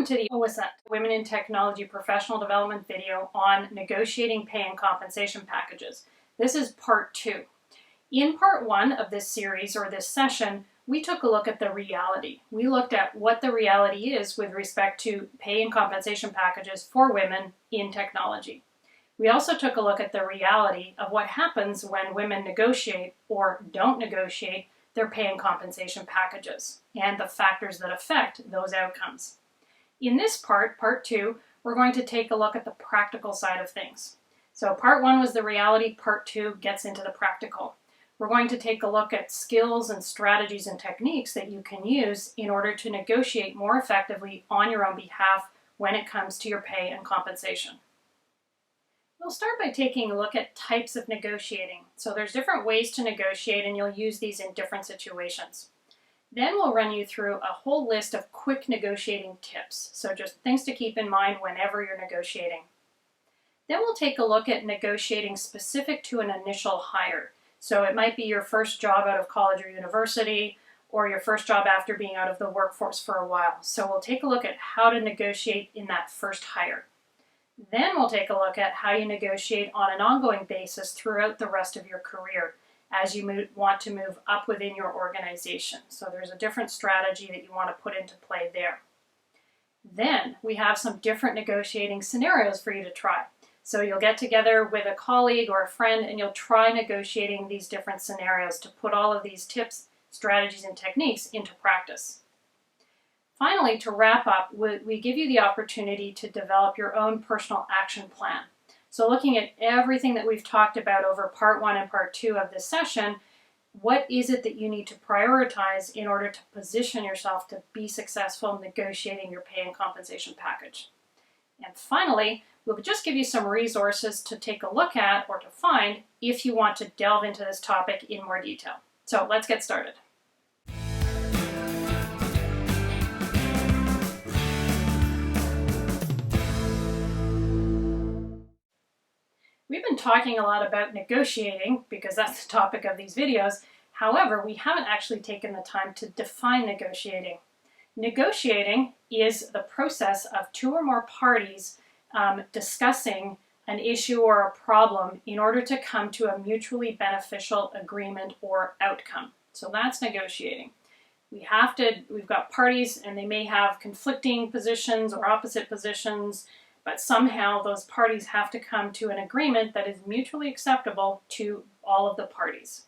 Welcome to the OSET, Women in Technology Professional Development video on negotiating pay and compensation packages. This is part 2. In part 1 of this series, or this session, we took a look at the reality. We looked at what the reality is with respect to pay and compensation packages for women in technology. We also took a look at the reality of what happens when women negotiate or don't negotiate their pay and compensation packages, and the factors that affect those outcomes. In this part 2, we're going to take a look at the practical side of things. So part 1 was the reality, part 2 gets into the practical. We're going to take a look at skills and strategies and techniques that you can use in order to negotiate more effectively on your own behalf when it comes to your pay and compensation. We'll start by taking a look at types of negotiating. So there's different ways to negotiate, and you'll use these in different situations. Then we'll run you through a whole list of quick negotiating tips. So just things to keep in mind whenever you're negotiating. Then we'll take a look at negotiating specific to an initial hire. So it might be your first job out of college or university, or your first job after being out of the workforce for a while. So we'll take a look at how to negotiate in that first hire. Then we'll take a look at how you negotiate on an ongoing basis throughout the rest of your career as you want to move up within your organization. So there's a different strategy that you want to put into play there. Then we have some different negotiating scenarios for you to try. So you'll get together with a colleague or a friend and you'll try negotiating these different scenarios to put all of these tips, strategies, and techniques into practice. Finally, to wrap up, we give you the opportunity to develop your own personal action plan. So looking at everything that we've talked about over part 1 and part 2 of this session, what is it that you need to prioritize in order to position yourself to be successful in negotiating your pay and compensation package? And finally, we'll just give you some resources to take a look at or to find if you want to delve into this topic in more detail. So let's get started. We've been talking a lot about negotiating because that's the topic of these videos. However, we haven't actually taken the time to define negotiating. Negotiating is the process of 2 or more parties discussing an issue or a problem in order to come to a mutually beneficial agreement or outcome. So that's negotiating. We've got parties and they may have conflicting positions or opposite positions, but somehow those parties have to come to an agreement that is mutually acceptable to all of the parties.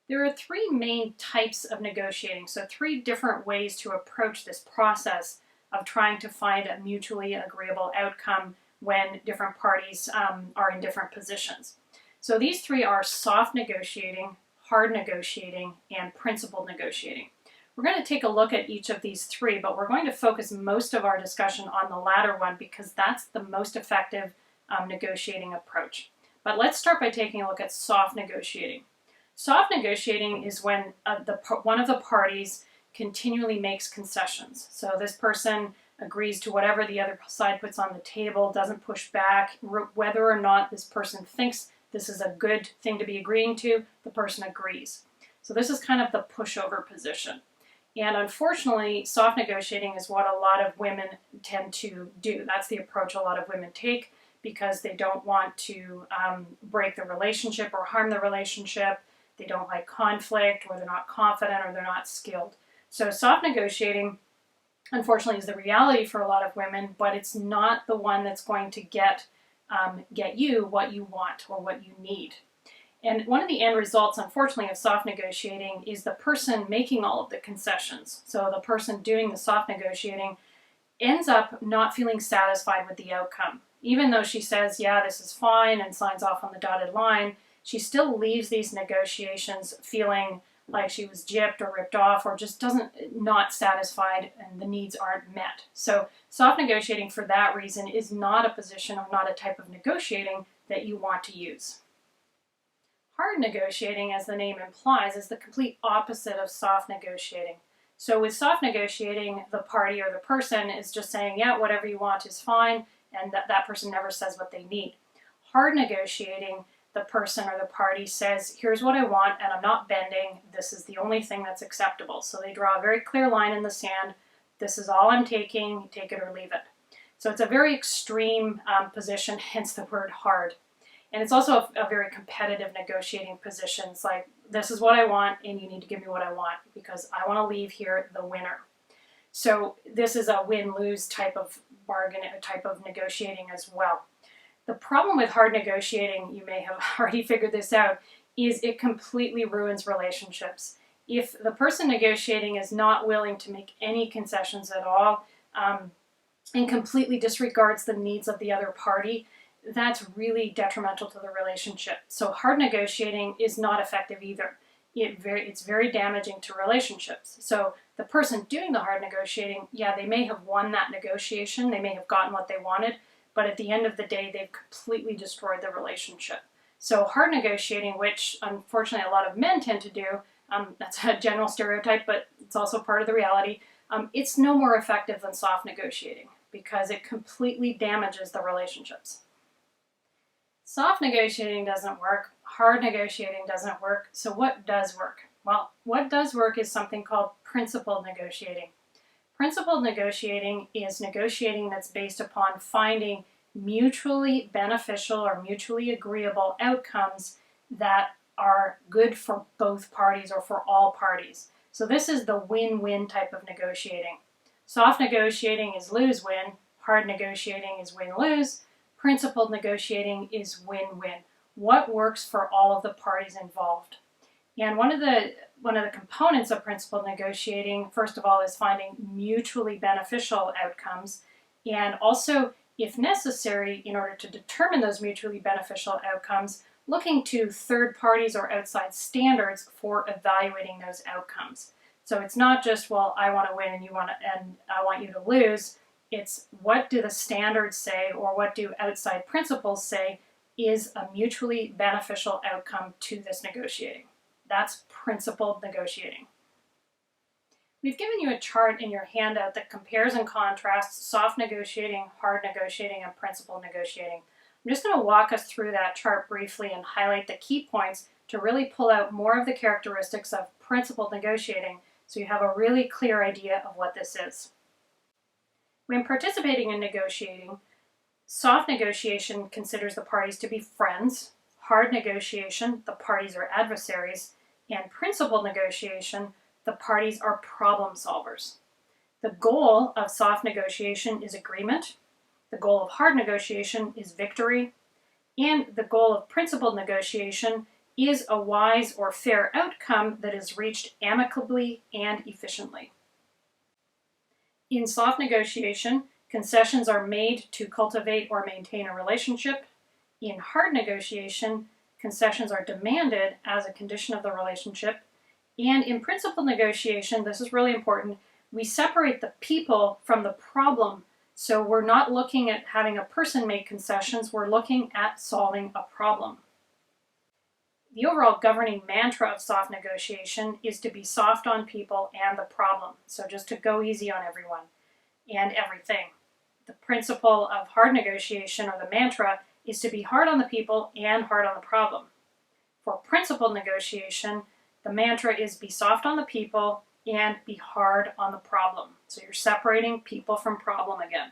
There are 3 main types of negotiating, so 3 different ways to approach this process of trying to find a mutually agreeable outcome when different parties are in different positions. So these 3 are soft negotiating, hard negotiating, and principled negotiating. We're going to take a look at each of these 3, but we're going to focus most of our discussion on the latter one because that's the most effective negotiating approach. But let's start by taking a look at soft negotiating. Soft negotiating is when one of the parties continually makes concessions. So this person agrees to whatever the other side puts on the table, doesn't push back, whether or not this person thinks this is a good thing to be agreeing to, the person agrees. So this is kind of the pushover position. And unfortunately, soft negotiating is what a lot of women tend to do. That's the approach a lot of women take because they don't want to break the relationship or harm the relationship. They don't like conflict, or they're not confident, or they're not skilled. So soft negotiating, unfortunately, is the reality for a lot of women, but it's not the one that's going to get you what you want or what you need. And one of the end results, unfortunately, of soft negotiating is the person making all of the concessions. So the person doing the soft negotiating ends up not feeling satisfied with the outcome. Even though she says, yeah, this is fine, and signs off on the dotted line, she still leaves these negotiations feeling like she was gypped or ripped off, or just not satisfied and the needs aren't met. So soft negotiating for that reason is not a position or not a type of negotiating that you want to use. Hard negotiating, as the name implies, is the complete opposite of soft negotiating. So with soft negotiating, the party or the person is just saying, yeah, whatever you want is fine, and that person never says what they need. Hard negotiating, the person or the party says, here's what I want, and I'm not bending. This is the only thing that's acceptable. So they draw a very clear line in the sand. This is all I'm taking, take it or leave it. So it's a very extreme position, hence the word hard. And it's also a very competitive negotiating position. It's like, this is what I want, and you need to give me what I want, because I want to leave here the winner. So this is a win-lose type of bargain, type of negotiating as well. The problem with hard negotiating, you may have already figured this out, is it completely ruins relationships. If the person negotiating is not willing to make any concessions at all, and completely disregards the needs of the other party, that's really detrimental to the relationship. So hard negotiating is not effective either. It's very damaging to relationships. So the person doing the hard negotiating, yeah, they may have won that negotiation, they may have gotten what they wanted, but at the end of the day, they've completely destroyed the relationship. So hard negotiating, which unfortunately a lot of men tend to do, that's a general stereotype, but it's also part of the reality, it's no more effective than soft negotiating because it completely damages the relationships. Soft negotiating doesn't work. Hard negotiating doesn't work. So what does work? Well, what does work is something called principled negotiating. Principled negotiating is negotiating that's based upon finding mutually beneficial or mutually agreeable outcomes that are good for both parties or for all parties. So this is the win-win type of negotiating. Soft negotiating is lose-win. Hard negotiating is win-lose. Principled negotiating is win-win. What works for all of the parties involved? And one of the components of principled negotiating, first of all, is finding mutually beneficial outcomes, and also, if necessary, in order to determine those mutually beneficial outcomes, looking to third parties or outside standards for evaluating those outcomes. So it's not just, well, I want to win and I want you to lose. It's what do the standards say, or what do outside principles say is a mutually beneficial outcome to this negotiating. That's principled negotiating. We've given you a chart in your handout that compares and contrasts soft negotiating, hard negotiating, and principled negotiating. I'm just going to walk us through that chart briefly and highlight the key points to really pull out more of the characteristics of principled negotiating so you have a really clear idea of what this is. When participating in negotiating, soft negotiation considers the parties to be friends, hard negotiation, the parties are adversaries, and principled negotiation, the parties are problem solvers. The goal of soft negotiation is agreement, the goal of hard negotiation is victory, and the goal of principled negotiation is a wise or fair outcome that is reached amicably and efficiently. In soft negotiation, concessions are made to cultivate or maintain a relationship. In hard negotiation, concessions are demanded as a condition of the relationship. And in principled negotiation, this is really important, we separate the people from the problem. So we're not looking at having a person make concessions, we're looking at solving a problem. The overall governing mantra of soft negotiation is to be soft on people and the problem. So just to go easy on everyone and everything. The principle of hard negotiation, or the mantra, is to be hard on the people and hard on the problem. For principled negotiation, the mantra is be soft on the people and be hard on the problem. So you're separating people from problem again.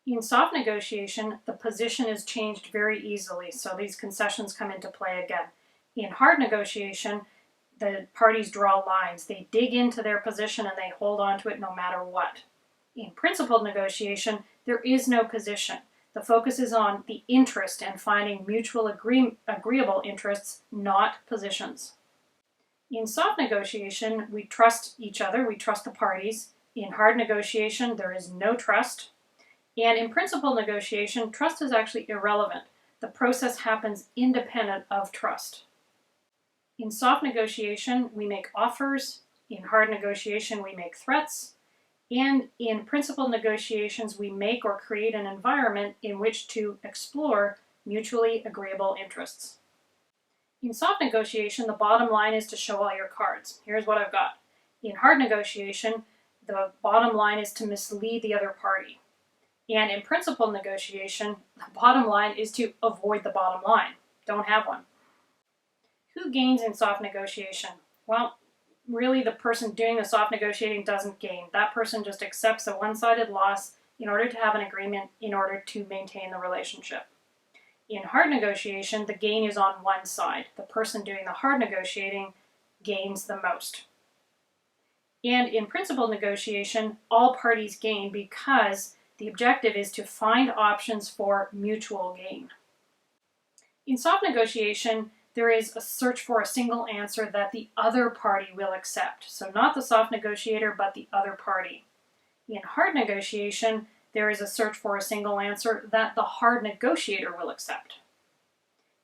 In soft negotiation, the position is changed very easily, so these concessions come into play again. In hard negotiation, the parties draw lines. They dig into their position and they hold on to it no matter what. In principled negotiation, there is no position. The focus is on the interest and finding mutual agreeable interests, not positions. In soft negotiation, we trust each other, we trust the parties. In hard negotiation, there is no trust. And in principled negotiation, trust is actually irrelevant. The process happens independent of trust. In soft negotiation, we make offers. In hard negotiation, we make threats. And in principled negotiations, we make or create an environment in which to explore mutually agreeable interests. In soft negotiation, the bottom line is to show all your cards. Here's what I've got. In hard negotiation, the bottom line is to mislead the other party. And in principled negotiation, the bottom line is to avoid the bottom line. Don't have one. Who gains in soft negotiation? Well, really the person doing the soft negotiating doesn't gain. That person just accepts a one-sided loss in order to have an agreement, in order to maintain the relationship. In hard negotiation, the gain is on one side. The person doing the hard negotiating gains the most. And in principled negotiation, all parties gain because the objective is to find options for mutual gain. In soft negotiation, there is a search for a single answer that the other party will accept. So not the soft negotiator, but the other party. In hard negotiation, there is a search for a single answer that the hard negotiator will accept.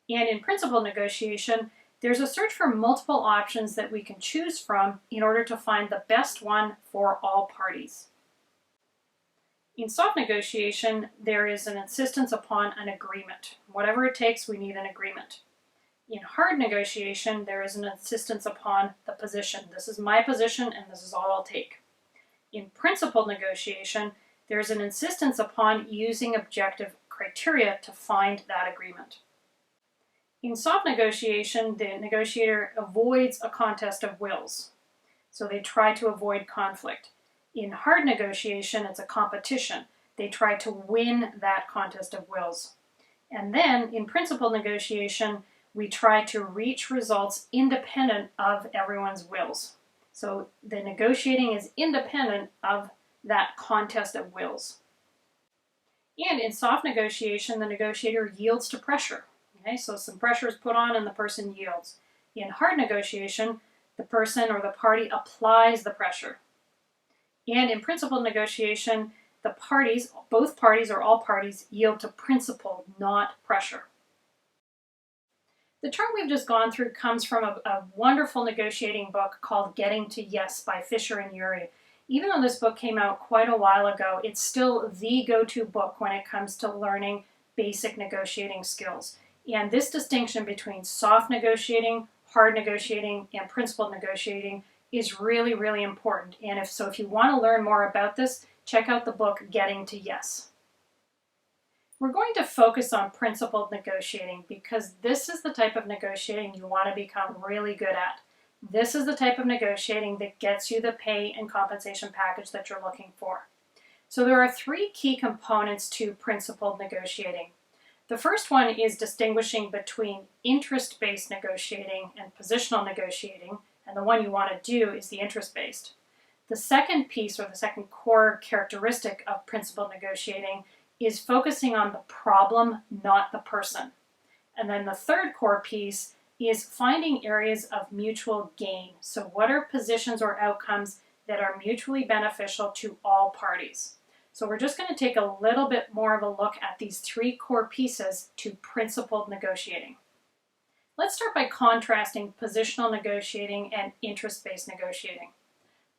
And in principled negotiation, there's a search for multiple options that we can choose from in order to find the best one for all parties. In soft negotiation, there is an insistence upon an agreement. Whatever it takes, we need an agreement. In hard negotiation, there is an insistence upon the position. This is my position and this is all I'll take. In principled negotiation, there is an insistence upon using objective criteria to find that agreement. In soft negotiation, the negotiator avoids a contest of wills. So they try to avoid conflict. In hard negotiation, it's a competition. They try to win that contest of wills. And then in principled negotiation, we try to reach results independent of everyone's wills. So the negotiating is independent of that contest of wills. And in soft negotiation, the negotiator yields to pressure. Okay, so some pressure is put on and the person yields. In hard negotiation, the person or the party applies the pressure. And in principled negotiation, the parties, both parties or all parties, yield to principle, not pressure. The chart we've just gone through comes from a wonderful negotiating book called Getting to Yes by Fisher and Urey. Even though this book came out quite a while ago, it's still the go-to book when it comes to learning basic negotiating skills. And this distinction between soft negotiating, hard negotiating, and principled negotiating is really, really important. And if you want to learn more about this, check out the book Getting to Yes. We're going to focus on principled negotiating because this is the type of negotiating you want to become really good at. This is the type of negotiating that gets you the pay and compensation package that you're looking for. So there are three key components to principled negotiating. The first one is distinguishing between interest-based negotiating and positional negotiating, and the one you want to do is the interest-based. The second piece, or the second core characteristic of principled negotiating, is focusing on the problem, not the person. And then the third core piece is finding areas of mutual gain. So what are positions or outcomes that are mutually beneficial to all parties? So we're just going to take a little bit more of a look at these three core pieces to principled negotiating. Let's start by contrasting positional negotiating and interest-based negotiating.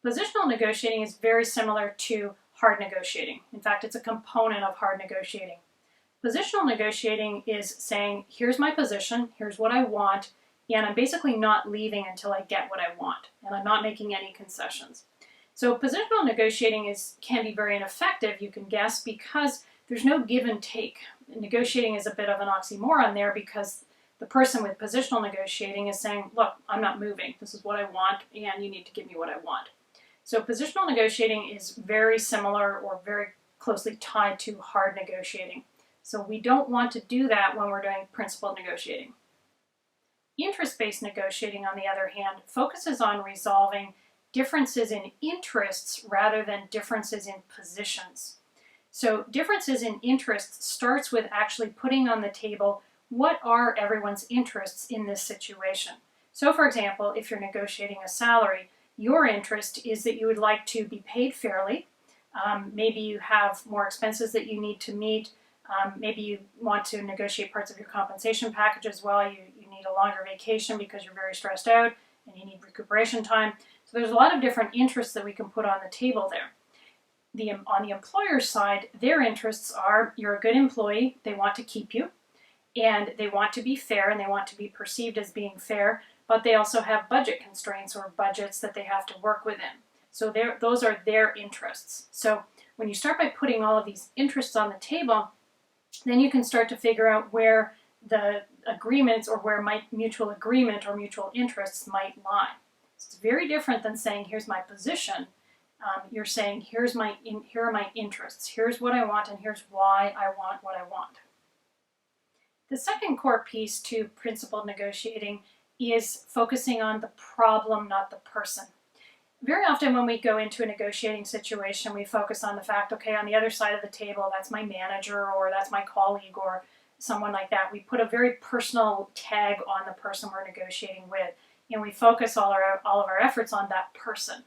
Positional negotiating is very similar to hard negotiating. In fact, it's a component of hard negotiating. Positional negotiating is saying, here's my position, here's what I want, and I'm basically not leaving until I get what I want, and I'm not making any concessions. So positional negotiating can be very ineffective, you can guess, because there's no give and take. Negotiating is a bit of an oxymoron there because the person with positional negotiating is saying, look, I'm not moving, this is what I want, and you need to give me what I want. So positional negotiating is very similar or very closely tied to hard negotiating. So we don't want to do that when we're doing principled negotiating. Interest-based negotiating, on the other hand, focuses on resolving differences in interests rather than differences in positions. So differences in interests starts with actually putting on the table what are everyone's interests in this situation. So for example, if you're negotiating a salary, your interest is that you would like to be paid fairly. Maybe you have more expenses that you need to meet. Maybe you want to negotiate parts of your compensation package as well. You need a longer vacation because you're very stressed out and you need recuperation time. So there's a lot of different interests that we can put on the table there. On the employer's side, their interests are you're a good employee, they want to keep you, and they want to be fair and they want to be perceived as being fair, but they also have budget constraints or budgets that they have to work within. So those are their interests. So when you start by putting all of these interests on the table, then you can start to figure out where the agreements or where mutual agreement or mutual interests might lie. It's very different than saying, here's my position. You're saying, here are my interests. Here's what I want, and here's why I want what I want. The second core piece to principled negotiating is focusing on the problem, not the person. Very often when we go into a negotiating situation, we focus on the fact, okay, on the other side of the table, that's my manager, or that's my colleague, or someone like that. We put a very personal tag on the person we're negotiating with, and we focus all of our efforts on that person.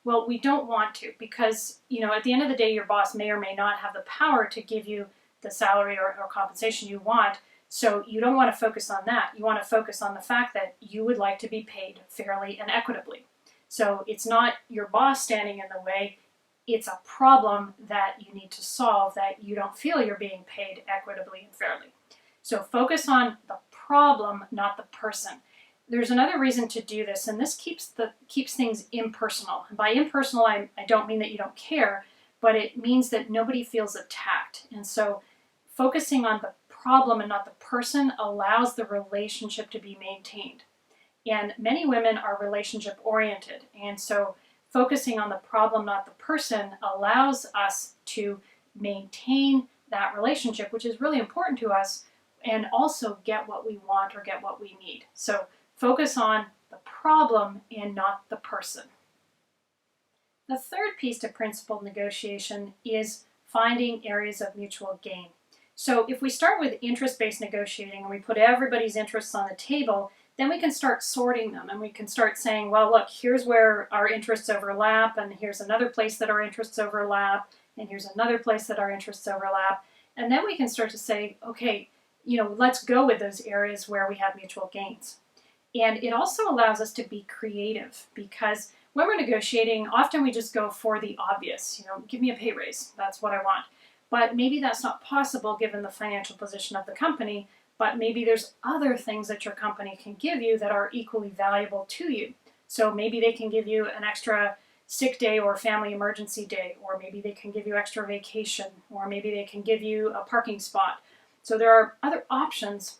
Well, we don't want to, because at the end of the day, your boss may or may not have the power to give you the salary or compensation you want. So you don't want to focus on that. You want to focus on the fact that you would like to be paid fairly and equitably. So it's not your boss standing in the way. It's a problem that you need to solve, that you don't feel you're being paid equitably and fairly. So focus on the problem, not the person. There's another reason to do this, and this keeps things impersonal. And by impersonal, I don't mean that you don't care, but it means that nobody feels attacked. And so focusing on the problem and not the person allows the relationship to be maintained. And many women are relationship oriented, and so focusing on the problem, not the person, allows us to maintain that relationship, which is really important to us, and also get what we want or get what we need. So focus on the problem and not the person. The third piece to principled negotiation is finding areas of mutual gain. So if we start with interest-based negotiating and we put everybody's interests on the table, then we can start sorting them, and we can start saying, well, look, here's where our interests overlap, and here's another place that our interests overlap, and here's another place that our interests overlap. And then we can start to say, okay, let's go with those areas where we have mutual gains. And it also allows us to be creative, because when we're negotiating, often we just go for the obvious. Give me a pay raise. That's what I want. But maybe that's not possible given the financial position of the company, but maybe there's other things that your company can give you that are equally valuable to you. So maybe they can give you an extra sick day or family emergency day, or maybe they can give you extra vacation, or maybe they can give you a parking spot. So there are other options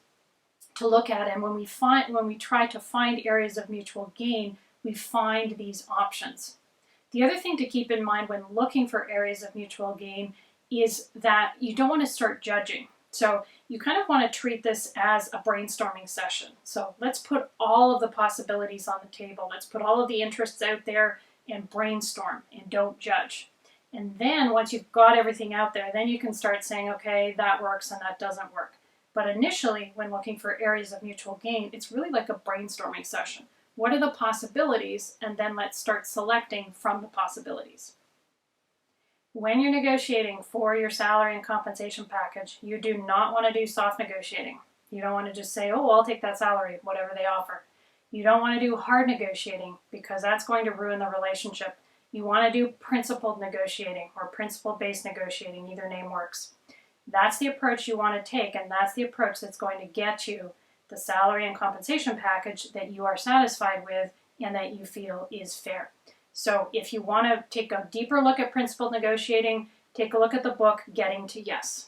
to look at, and when we try to find areas of mutual gain, we find these options. The other thing to keep in mind when looking for areas of mutual gain is that you don't want to start judging. So you kind of want to treat this as a brainstorming session. So let's put all of the possibilities on the table. Let's put all of the interests out there and brainstorm, and don't judge. And then once you've got everything out there, then you can start saying, okay, that works and that doesn't work. But initially, when looking for areas of mutual gain, it's really like a brainstorming session. What are the possibilities? And then let's start selecting from the possibilities. When you're negotiating for your salary and compensation package, you do not want to do soft negotiating. You don't want to just say, oh, I'll take that salary, whatever they offer. You don't want to do hard negotiating, because that's going to ruin the relationship. You want to do principled negotiating or principle-based negotiating, either name works. That's the approach you want to take, and that's the approach that's going to get you the salary and compensation package that you are satisfied with and that you feel is fair. So if you want to take a deeper look at principled negotiating, take a look at the book, Getting to Yes.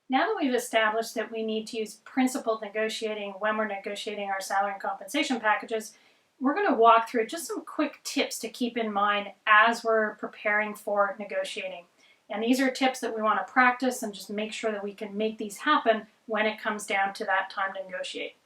Now that we've established that we need to use principled negotiating when we're negotiating our salary and compensation packages, we're going to walk through just some quick tips to keep in mind as we're preparing for negotiating. And these are tips that we want to practice and just make sure that we can make these happen when it comes down to that time to negotiate.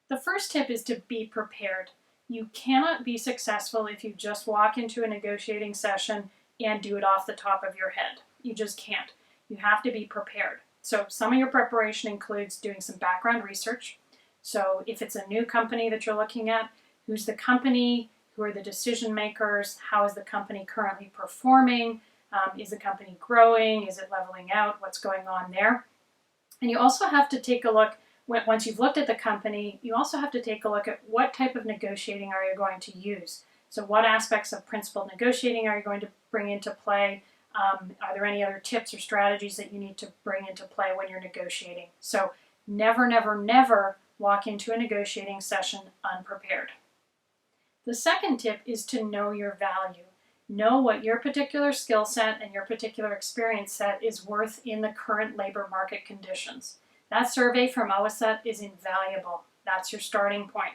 The first tip is to be prepared. You cannot be successful if you just walk into a negotiating session and do it off the top of your head. You just can't. You have to be prepared. So some of your preparation includes doing some background research. So if it's a new company that you're looking at, who's the company? Who are the decision makers? How is the company currently performing? Is the company growing? Is it leveling out? What's going on there? And you also have to take a look, once you've looked at the company, you also have to take a look at what type of negotiating are you going to use. So what aspects of principled negotiating are you going to bring into play? Are there any other tips or strategies that you need to bring into play when you're negotiating? So never, never, never walk into a negotiating session unprepared. The second tip is to know your value. Know what your particular skill set and your particular experience set is worth in the current labor market conditions. That survey from OASET is invaluable. That's your starting point.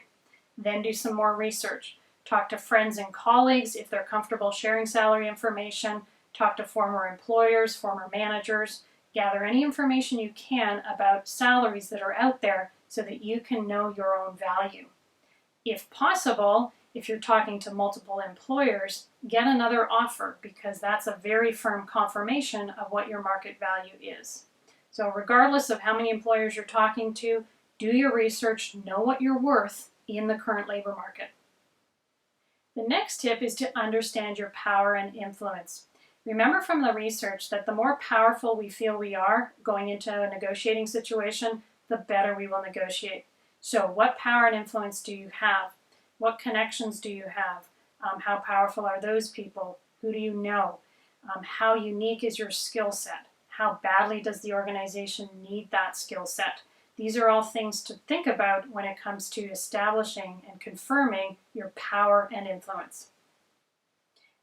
Then do some more research. Talk to friends and colleagues if they're comfortable sharing salary information. Talk to former employers, former managers. Gather any information you can about salaries that are out there so that you can know your own value. If possible, if you're talking to multiple employers, get another offer because that's a very firm confirmation of what your market value is. So regardless of how many employers you're talking to, do your research, know what you're worth in the current labor market. The next tip is to understand your power and influence. Remember from the research that the more powerful we feel we are going into a negotiating situation, the better we will negotiate. So what power and influence do you have? What connections do you have? How powerful are those people? Who do you know? How unique is your skill set? How badly does the organization need that skill set? These are all things to think about when it comes to establishing and confirming your power and influence.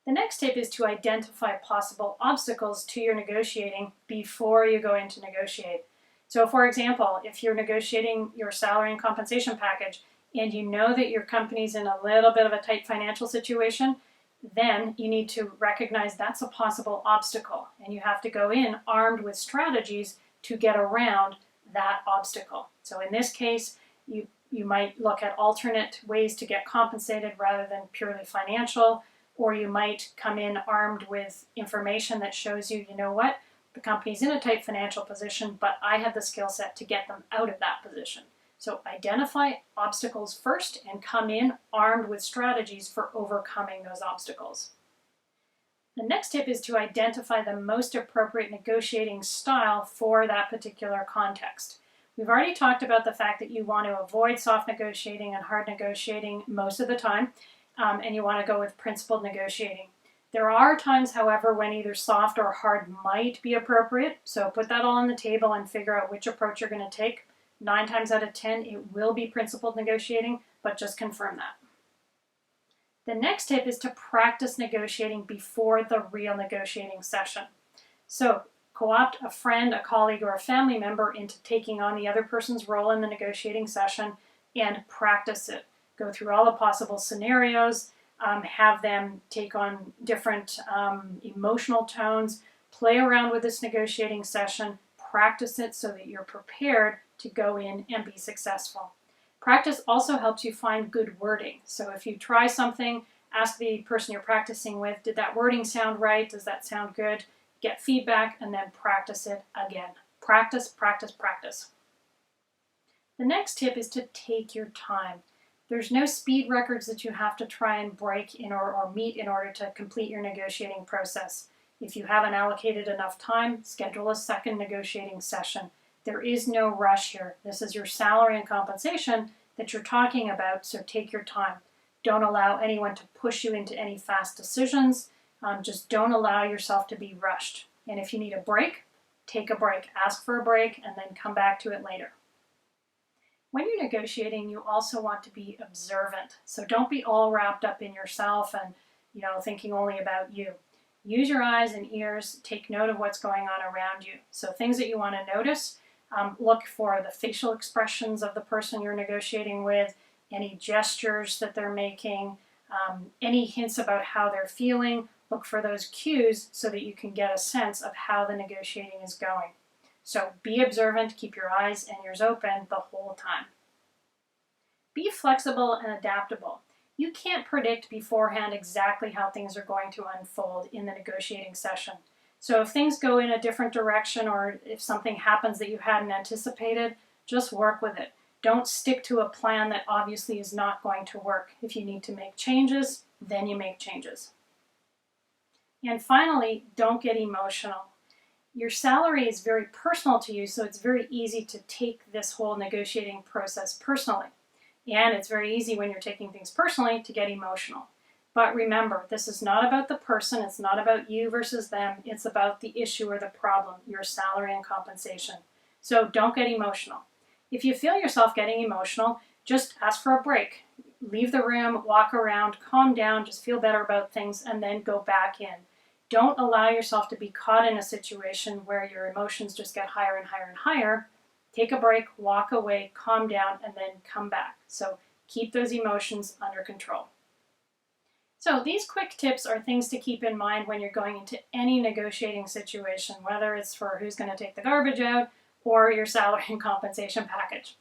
The next tip is to identify possible obstacles to your negotiating before you go in to negotiate. So for example, if you're negotiating your salary and compensation package and you know that your company's in a little bit of a tight financial situation, then you need to recognize that's a possible obstacle and you have to go in armed with strategies to get around that obstacle. So in this case, you might look at alternate ways to get compensated rather than purely financial, or you might come in armed with information that shows you, you know what, the company's in a tight financial position, but I have the skill set to get them out of that position. So identify obstacles first and come in armed with strategies for overcoming those obstacles. The next tip is to identify the most appropriate negotiating style for that particular context. We've already talked about the fact that you want to avoid soft negotiating and hard negotiating most of the time, and you want to go with principled negotiating. There are times, however, when either soft or hard might be appropriate, so put that all on the table and figure out which approach you're going to take. 9 times out of 10, it will be principled negotiating, but just confirm that. The next tip is to practice negotiating before the real negotiating session. So co-opt a friend, a colleague, or a family member into taking on the other person's role in the negotiating session and practice it. Go through all the possible scenarios, have them take on different emotional tones, play around with this negotiating session, practice it so that you're prepared to go in and be successful. Practice also helps you find good wording. So if you try something, ask the person you're practicing with, did that wording sound right? Does that sound good? Get feedback and then practice it again. Practice, practice, practice. The next tip is to take your time. There's no speed records that you have to try and break in or meet in order to complete your negotiating process. If you haven't allocated enough time, schedule a second negotiating session. There is no rush here. This is your salary and compensation that you're talking about, so take your time. Don't allow anyone to push you into any fast decisions. Just don't allow yourself to be rushed. And if you need a break, take a break. Ask for a break and then come back to it later. When you're negotiating, you also want to be observant. So don't be all wrapped up in yourself and thinking only about you. Use your eyes and ears. Take note of what's going on around you. So things that you want to notice, look for the facial expressions of the person you're negotiating with, any gestures that they're making, any hints about how they're feeling. Look for those cues so that you can get a sense of how the negotiating is going. So be observant, keep your eyes and ears open the whole time. Be flexible and adaptable. You can't predict beforehand exactly how things are going to unfold in the negotiating session. So if things go in a different direction or if something happens that you hadn't anticipated, just work with it. Don't stick to a plan that obviously is not going to work. If you need to make changes, then you make changes. And finally, don't get emotional. Your salary is very personal to you, so it's very easy to take this whole negotiating process personally. And it's very easy when you're taking things personally to get emotional. But remember, this is not about the person, it's not about you versus them, it's about the issue or the problem, your salary and compensation. So don't get emotional. If you feel yourself getting emotional, just ask for a break. leave the room, walk around, calm down, just feel better about things, and then go back in. Don't allow yourself to be caught in a situation where your emotions just get higher and higher and higher. Take a break, walk away, calm down, and then come back. So keep those emotions under control. So these quick tips are things to keep in mind when you're going into any negotiating situation, whether it's for who's going to take the garbage out or your salary and compensation package.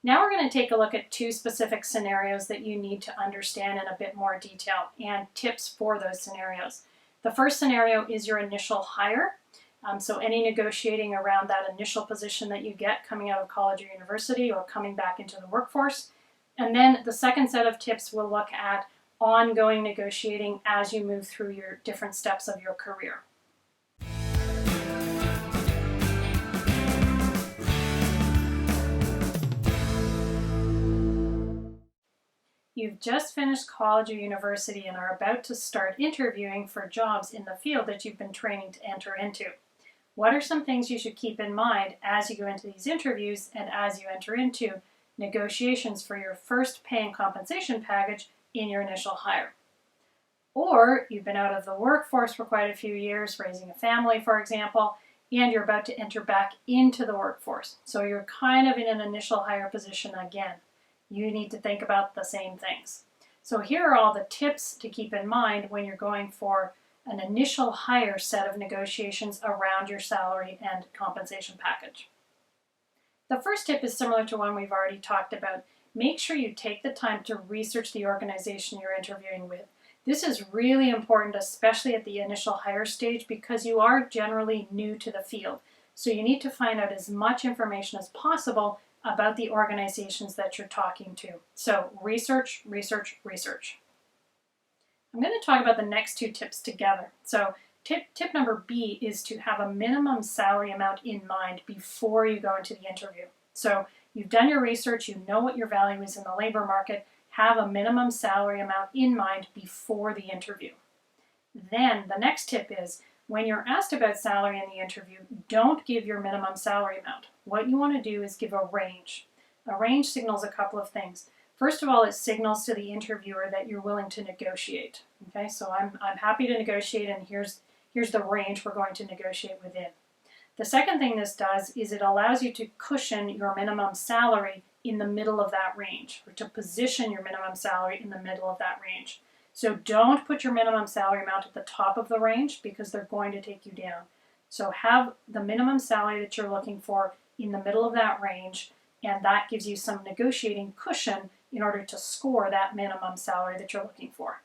Now we're going to take a look at two specific scenarios that you need to understand in a bit more detail and tips for those scenarios. The first scenario is your initial hire. So any negotiating around that initial position that you get coming out of college or university or coming back into the workforce. And then the second set of tips will look at ongoing negotiating as you move through your different steps of your career. You've just finished college or university and are about to start interviewing for jobs in the field that you've been training to enter into. What are some things you should keep in mind as you go into these interviews and as you enter into negotiations for your first pay and compensation package in your initial hire? Or you've been out of the workforce for quite a few years, raising a family, for example, and you're about to enter back into the workforce. So you're kind of in an initial hire position again. You need to think about the same things. So here are all the tips to keep in mind when you're going for an initial hire set of negotiations around your salary and compensation package. The first tip is similar to one we've already talked about. Make sure you take the time to research the organization you're interviewing with. This is really important, especially at the initial hire stage, because you are generally new to the field. So you need to find out as much information as possible about the organizations that you're talking to. So research, research, research. I'm going to talk about the next two tips together. So tip number B is to have a minimum salary amount in mind before you go into the interview. So you've done your research, you know what your value is in the labor market, have a minimum salary amount in mind before the interview. Then the next tip is, when you're asked about salary in the interview, don't give your minimum salary amount. What you want to do is give a range. A range signals a couple of things. First of all, it signals to the interviewer that you're willing to negotiate. Okay, so I'm happy to negotiate, and here's the range we're going to negotiate within. The second thing this does is it allows you to cushion your minimum salary in the middle of that range, or to position your minimum salary in the middle of that range. So don't put your minimum salary amount at the top of the range, because they're going to take you down. So have the minimum salary that you're looking for in the middle of that range, and that gives you some negotiating cushion in order to score that minimum salary that you're looking for.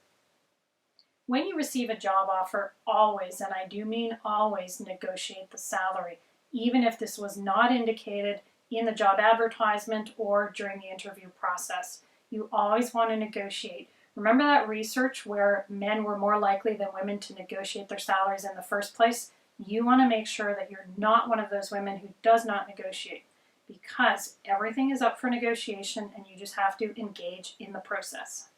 When you receive a job offer, always, and I do mean always, negotiate the salary, even if this was not indicated in the job advertisement or during the interview process. You always want to negotiate. Remember that research where men were more likely than women to negotiate their salaries in the first place? You want to make sure that you're not one of those women who does not negotiate, because everything is up for negotiation and you just have to engage in the process.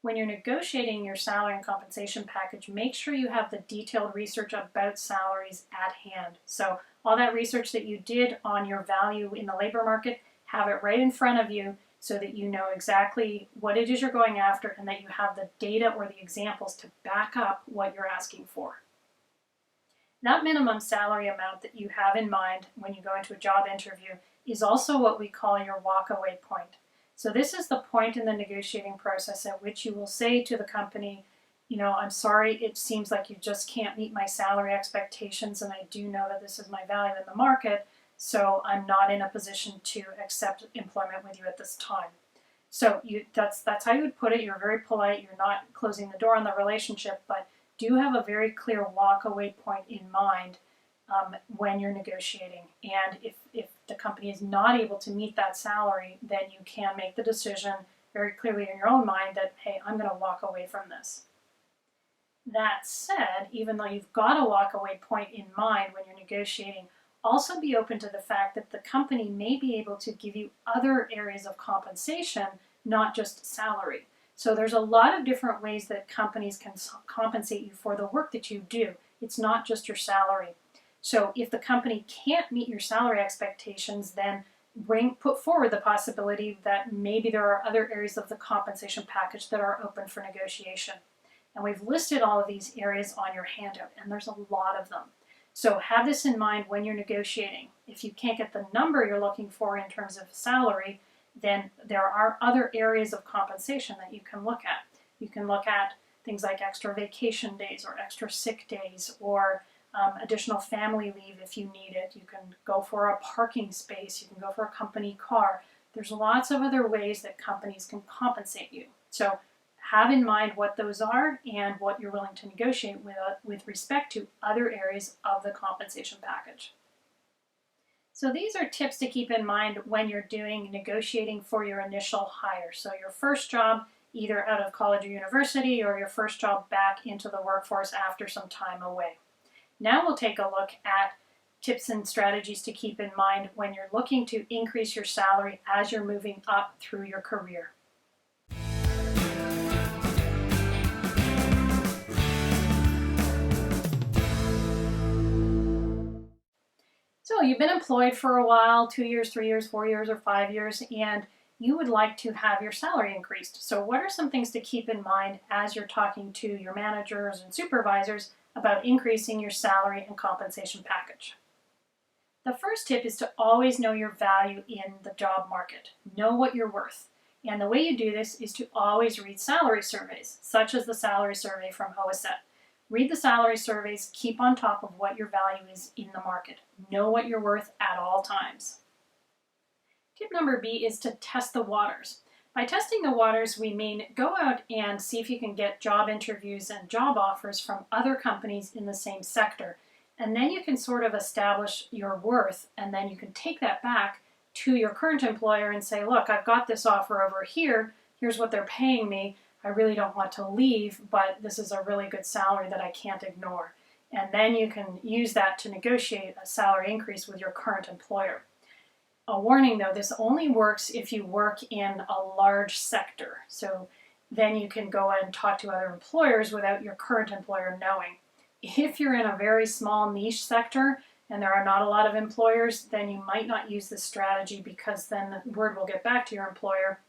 When you're negotiating your salary and compensation package, make sure you have the detailed research about salaries at hand. So all that research that you did on your value in the labor market, have it right in front of you so that you know exactly what it is you're going after and that you have the data or the examples to back up what you're asking for. That minimum salary amount that you have in mind when you go into a job interview is also what we call your walk-away point. So this is the point in the negotiating process at which you will say to the company, you know, I'm sorry, it seems like you just can't meet my salary expectations, and I do know that this is my value in the market, so I'm not in a position to accept employment with you at this time. So that's how you would put it. You're very polite. You're not closing the door on the relationship, but do have a very clear walk-away point in mind when you're negotiating. And if the company is not able to meet that salary, then you can make the decision very clearly in your own mind that, hey, I'm going to walk away from this. That said, even though you've got a walk-away point in mind when you're negotiating, also be open to the fact that the company may be able to give you other areas of compensation, not just salary. So there's a lot of different ways that companies can compensate you for the work that you do. It's not just your salary. So if the company can't meet your salary expectations, then put forward the possibility that maybe there are other areas of the compensation package that are open for negotiation. And we've listed all of these areas on your handout, and there's a lot of them. So have this in mind when you're negotiating. If you can't get the number you're looking for in terms of salary, then there are other areas of compensation that you can look at. You can look at things like extra vacation days or extra sick days, or additional family leave if you need it. You can go for a parking space. You can go for a company car. There's lots of other ways that companies can compensate you. So have in mind what those are and what you're willing to negotiate with respect to other areas of the compensation package. So these are tips to keep in mind when you're doing negotiating for your initial hire. So your first job, either out of college or university, or your first job back into the workforce after some time away. Now we'll take a look at tips and strategies to keep in mind when you're looking to increase your salary as you're moving up through your career. So you've been employed for a while, 2 years, 3 years, 4 years, or 5 years, and you would like to have your salary increased. So what are some things to keep in mind as you're talking to your managers and supervisors about increasing your salary and compensation package? The first tip is to always know your value in the job market. Know what you're worth. And the way you do this is to always read salary surveys, such as the salary survey from OSET. Read the salary surveys, keep on top of what your value is in the market. Know what you're worth at all times. Tip number B is to test the waters. By testing the waters, we mean go out and see if you can get job interviews and job offers from other companies in the same sector. And then you can sort of establish your worth, and then you can take that back to your current employer and say, look, I've got this offer over here. Here's what they're paying me. I really don't want to leave, but this is a really good salary that I can't ignore. And then you can use that to negotiate a salary increase with your current employer. A warning though, this only works if you work in a large sector. So then you can go and talk to other employers without your current employer knowing. If you're in a very small niche sector and there are not a lot of employers, then you might not use this strategy, because then the word will get back to your employer.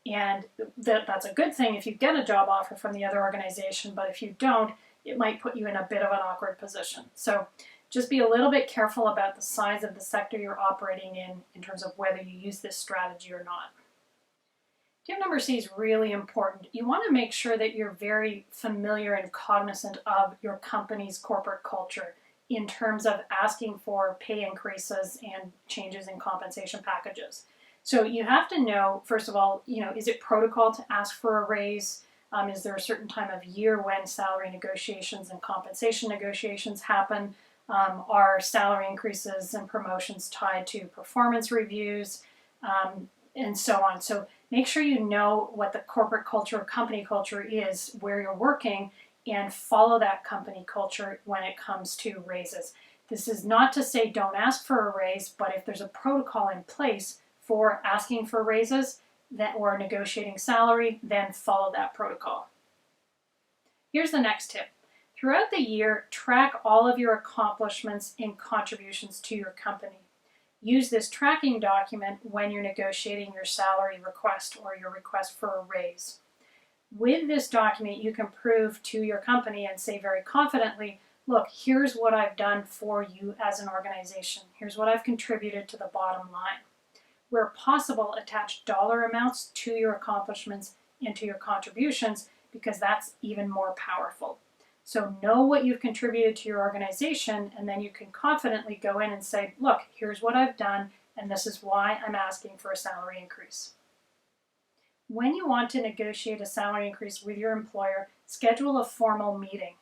And that's a good thing if you get a job offer from the other organization, but if you don't, it might put you in a bit of an awkward position. So just be a little bit careful about the size of the sector you're operating in terms of whether you use this strategy or not. Tip number C is really important. You want to make sure that you're very familiar and cognizant of your company's corporate culture in terms of asking for pay increases and changes in compensation packages. So you have to know, first of all, is it protocol to ask for a raise? Is there a certain time of year when salary negotiations and compensation negotiations happen? Are salary increases and promotions tied to performance reviews, and so on? So make sure you know what the corporate culture or company culture is where you're working, and follow that company culture when it comes to raises. This is not to say don't ask for a raise, but if there's a protocol in place for asking for raises or negotiating salary, then follow that protocol. Here's the next tip. Throughout the year, track all of your accomplishments and contributions to your company. Use this tracking document when you're negotiating your salary request or your request for a raise. With this document, you can prove to your company and say very confidently, look, here's what I've done for you as an organization. Here's what I've contributed to the bottom line. Where possible, attach dollar amounts to your accomplishments and to your contributions, because that's even more powerful. So know what you've contributed to your organization, and then you can confidently go in and say, look, here's what I've done, and this is why I'm asking for a salary increase. When you want to negotiate a salary increase with your employer, schedule a formal meeting.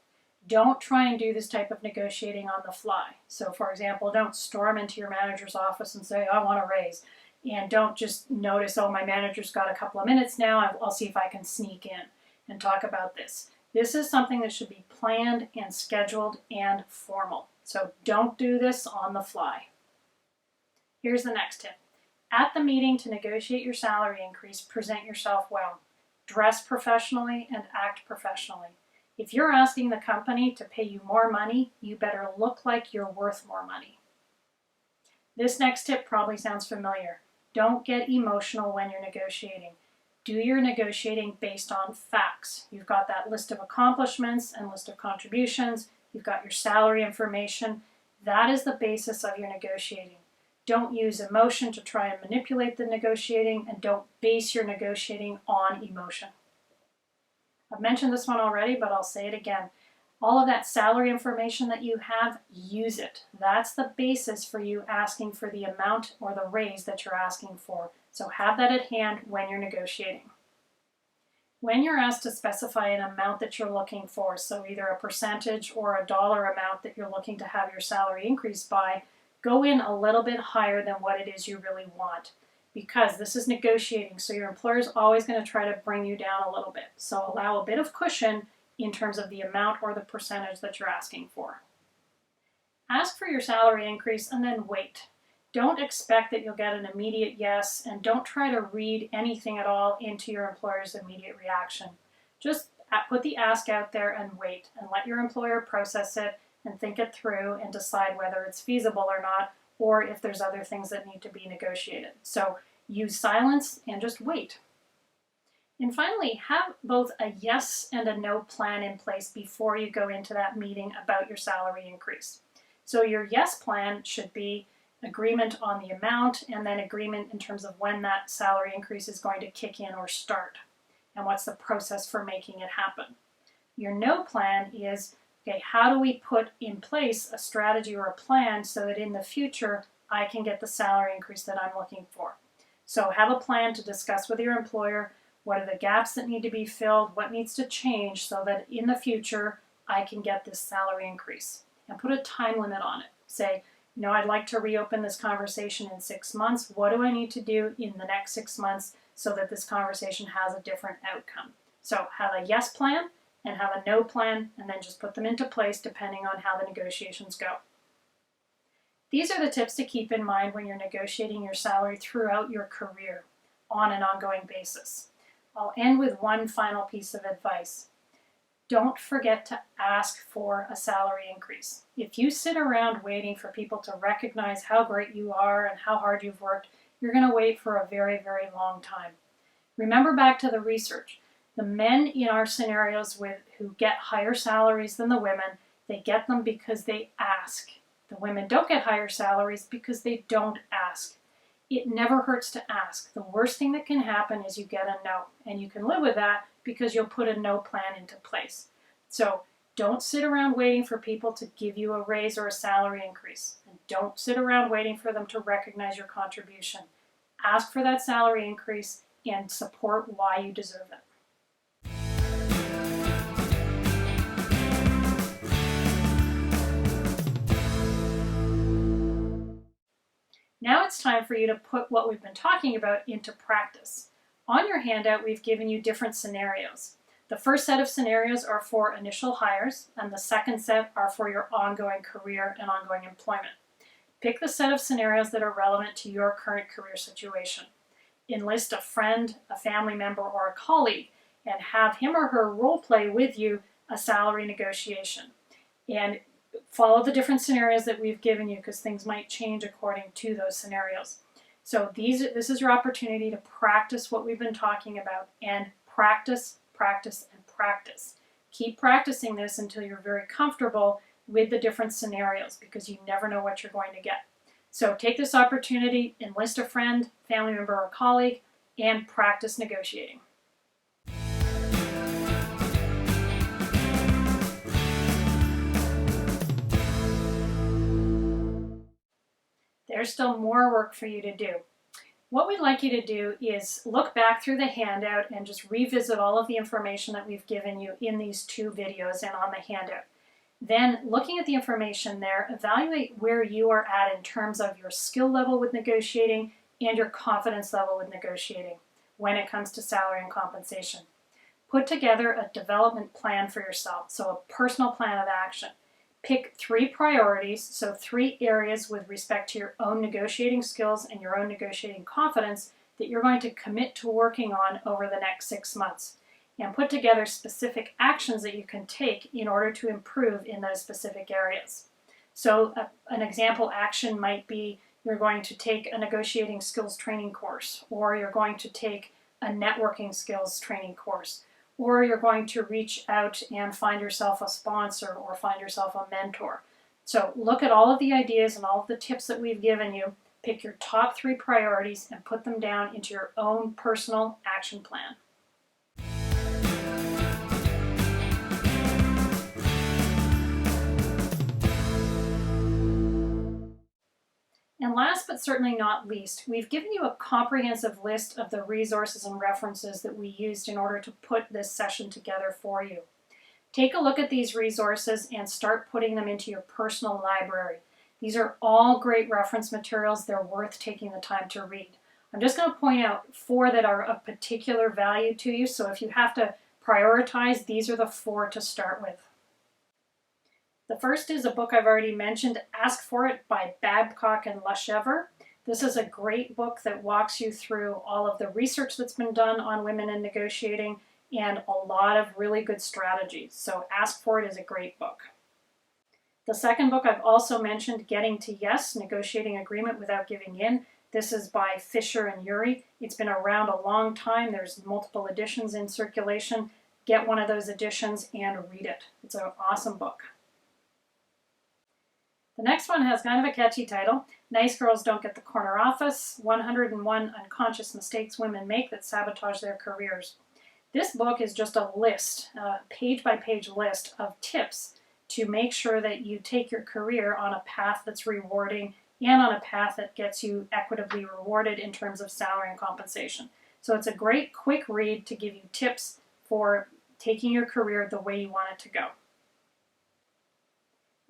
Don't try and do this type of negotiating on the fly. So for example, don't storm into your manager's office and say, I want a raise. And don't just notice, oh, my manager's got a couple of minutes now, I'll see if I can sneak in and talk about this. This is something that should be planned and scheduled and formal. So don't do this on the fly. Here's the next tip. At the meeting to negotiate your salary increase, present yourself well. Dress professionally and act professionally. If you're asking the company to pay you more money, you better look like you're worth more money. This next tip probably sounds familiar. Don't get emotional when you're negotiating. Do your negotiating based on facts. You've got that list of accomplishments and list of contributions. You've got your salary information. That is the basis of your negotiating. Don't use emotion to try and manipulate the negotiating, and don't base your negotiating on emotion. I've mentioned this one already, but I'll say it again. All of that salary information that you have, use it. That's the basis for you asking for the amount or the raise that you're asking for. So have that at hand when you're negotiating. When you're asked to specify an amount that you're looking for, so either a percentage or a dollar amount that you're looking to have your salary increase by, go in a little bit higher than what it is you really want, because this is negotiating, so your employer is always going to try to bring you down a little bit. So allow a bit of cushion in terms of the amount or the percentage that you're asking for. Ask for your salary increase and then wait. Don't expect that you'll get an immediate yes, and don't try to read anything at all into your employer's immediate reaction. Just put the ask out there and wait, and let your employer process it and think it through and decide whether it's feasible or not, or if there's other things that need to be negotiated. So use silence and just wait. And finally, have both a yes and a no plan in place before you go into that meeting about your salary increase. So your yes plan should be agreement on the amount, and then agreement in terms of when that salary increase is going to kick in or start, and what's the process for making it happen. Your no plan is, okay, how do we put in place a strategy or a plan so that in the future I can get the salary increase that I'm looking for. So have a plan to discuss with your employer. What are the gaps that need to be filled? What needs to change so that in the future I can get this salary increase? And put a time limit on it. Say, I'd like to reopen this conversation in 6 months. What do I need to do in the next 6 months so that this conversation has a different outcome? So have a yes plan and have a no plan, and then just put them into place depending on how the negotiations go. These are the tips to keep in mind when you're negotiating your salary throughout your career on an ongoing basis. I'll end with one final piece of advice. Don't forget to ask for a salary increase. If you sit around waiting for people to recognize how great you are and how hard you've worked, you're going to wait for a very, very long time. Remember back to the research. The men in our scenarios who get higher salaries than the women, they get them because they ask. The women don't get higher salaries because they don't ask. It never hurts to ask. The worst thing that can happen is you get a no, and you can live with that because you'll put a no plan into place. So don't sit around waiting for people to give you a raise or a salary increase. And don't sit around waiting for them to recognize your contribution. Ask for that salary increase and support why you deserve it. Now it's time for you to put what we've been talking about into practice. On your handout, we've given you different scenarios. The first set of scenarios are for initial hires, and the second set are for your ongoing career and ongoing employment. Pick the set of scenarios that are relevant to your current career situation. Enlist a friend, a family member, or a colleague, and have him or her role play with you a salary negotiation. And follow the different scenarios that we've given you, because things might change according to those scenarios. So this is your opportunity to practice what we've been talking about, and practice, practice, and practice. Keep practicing this until you're very comfortable with the different scenarios, because you never know what you're going to get. So take this opportunity, enlist a friend, family member, or colleague, and practice negotiating. There's still more work for you to do. What we'd like you to do is look back through the handout and just revisit all of the information that we've given you in these 2 videos and on the handout. Then, looking at the information there, evaluate where you are at in terms of your skill level with negotiating and your confidence level with negotiating when it comes to salary and compensation. Put together a development plan for yourself, so a personal plan of action. Pick 3 priorities, so 3 areas with respect to your own negotiating skills and your own negotiating confidence that you're going to commit to working on over the next 6 months. And put together specific actions that you can take in order to improve in those specific areas. So an example action might be you're going to take a negotiating skills training course, or you're going to take a networking skills training course, or you're going to reach out and find yourself a sponsor or find yourself a mentor. So look at all of the ideas and all of the tips that we've given you, pick your top 3 priorities and put them down into your own personal action plan. And last but certainly not least, we've given you a comprehensive list of the resources and references that we used in order to put this session together for you. Take a look at these resources and start putting them into your personal library. These are all great reference materials. They're worth taking the time to read. I'm just going to point out 4 that are of particular value to you, so if you have to prioritize, these are the 4 to start with. The first is a book I've already mentioned, Ask for It by Babcock and Lushever. This is a great book that walks you through all of the research that's been done on women in negotiating and a lot of really good strategies. So Ask for It is a great book. The second book I've also mentioned, Getting to Yes, Negotiating Agreement Without Giving In. This is by Fisher and Uri. It's been around a long time. There's multiple editions in circulation. Get one of those editions and read it. It's an awesome book. The next one has kind of a catchy title, Nice Girls Don't Get the Corner Office, 101 Unconscious Mistakes Women Make That Sabotage Their Careers. This book is just a list, a page-by-page list of tips to make sure that you take your career on a path that's rewarding and on a path that gets you equitably rewarded in terms of salary and compensation. So it's a great quick read to give you tips for taking your career the way you want it to go.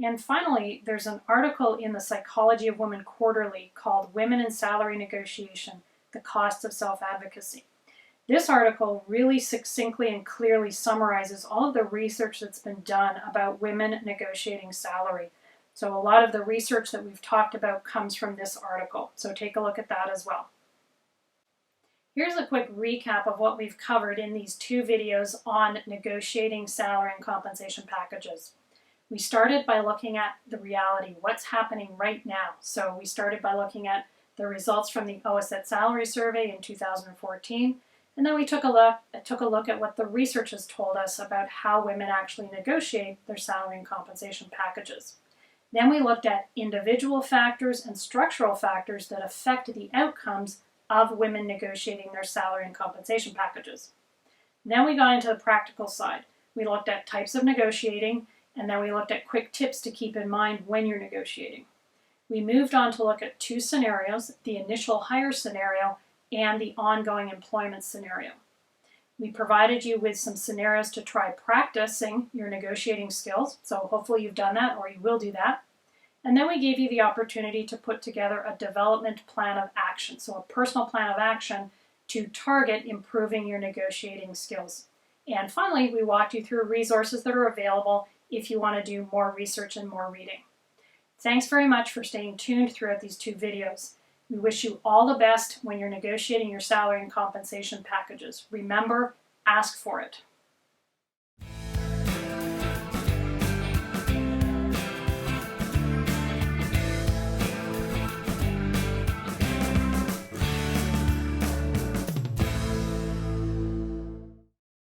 And finally, there's an article in the Psychology of Women Quarterly called Women in Salary Negotiation, The Costs of Self-Advocacy. This article really succinctly and clearly summarizes all of the research that's been done about women negotiating salary. So a lot of the research that we've talked about comes from this article. So take a look at that as well. Here's a quick recap of what we've covered in these 2 videos on negotiating salary and compensation packages. We started by looking at the reality, what's happening right now. So we started by looking at the results from the OSET salary survey in 2014, and then we took a look at what the research has told us about how women actually negotiate their salary and compensation packages. Then we looked at individual factors and structural factors that affect the outcomes of women negotiating their salary and compensation packages. Then we got into the practical side. We looked at types of negotiating, and then we looked at quick tips to keep in mind when you're negotiating. We moved on to look at 2 scenarios, the initial hire scenario and the ongoing employment scenario. We provided you with some scenarios to try practicing your negotiating skills, so hopefully you've done that or you will do that. And then we gave you the opportunity to put together a development plan of action, so a personal plan of action to target improving your negotiating skills. And finally, we walked you through resources that are available if you want to do more research and more reading. Thanks very much for staying tuned throughout these 2 videos. We wish you all the best when you're negotiating your salary and compensation packages. Remember, ask for it.